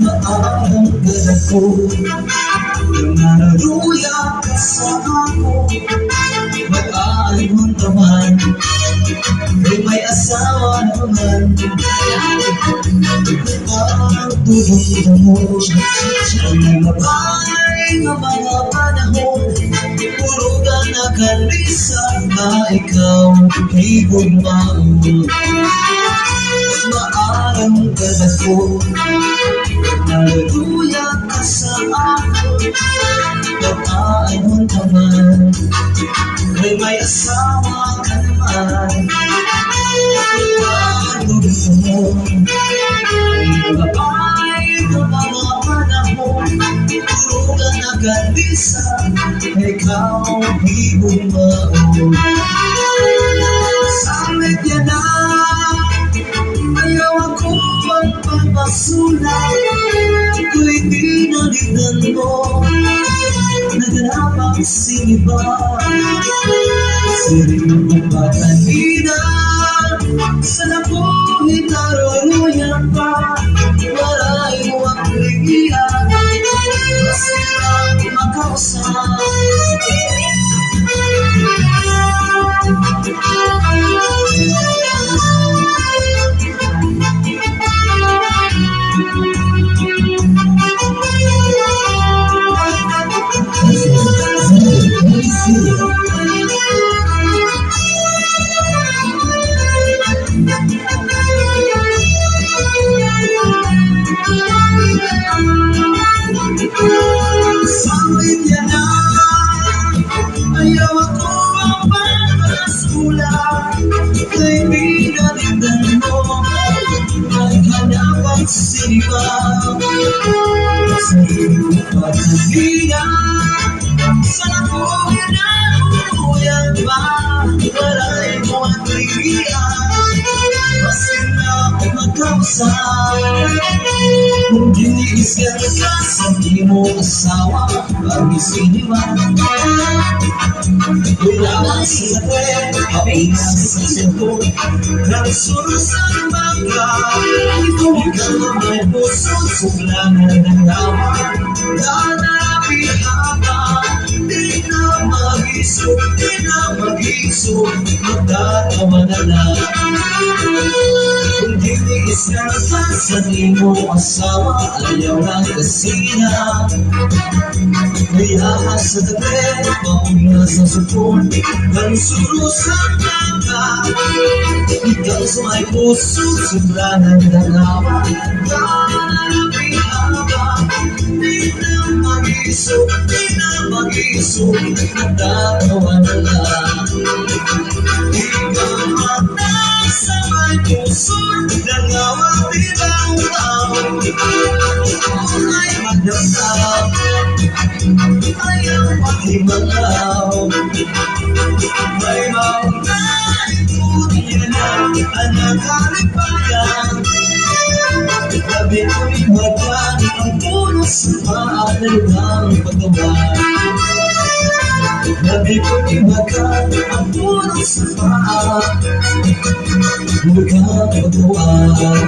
Maaaring ganda ko nang nararuya ka sa ako. Mag-aayon naman, may asawa naman. Parang tulong mo ang nabay ng mga panahon. Puro ka nakalisa na ikaw ay bumaon. Maaaring ganda ko nararuya ka sa ako. Mag-aayon naman, may asawa ka naman. Paano gusto mo ang babay ng mga panahon? Puro ka nagalisa, ikaw ay bumaon. Sa medya na ayaw ako ang pagpasulat. Ko'y pinalitan mo, naganap ang siniba. Sirino mo ba kanina? Sana po hitaruruyan pa. Waray mo ang ligiyan, kasi lang makausap. Sabi niya na ayaw ako ang pagpasulat. Kay pinalitan mo, naghanap ang siniba. Sa iyong pagkakina, sana ko hinahuyan pa. Waray mo ang ligiyan, kasi na ako magkausap. Kung diniis ka na sa di mo asawa, ang isiniwan. Kailangan sa sakit, kapingan sa sento, nagsurusan bangka. Ikaw na may puso, suglangan ng lawa. Nanarapi haba, di na mag-iso, magdatawa na lang. Kung diniis ka na sa di mo asawa, ayaw lang kasi na. Kaya sa gabi, pauna sa supon, nagsurusan bangka. Ikaw sa may puso, suglangan ng lawa. Nanarapi haba, di na mag-iso, nagdatawa na lang. Ikaw mata sa may puso, nangawang tinaw-taw. Ay magdamdam, ayaw maghimalaw. May mga ikutin na ang nakalipayan. Gabi ko'y magyan ang puno sa paalagang pagkawan. Gabi ko'y magyan ang puno sa paalagang pagkawan.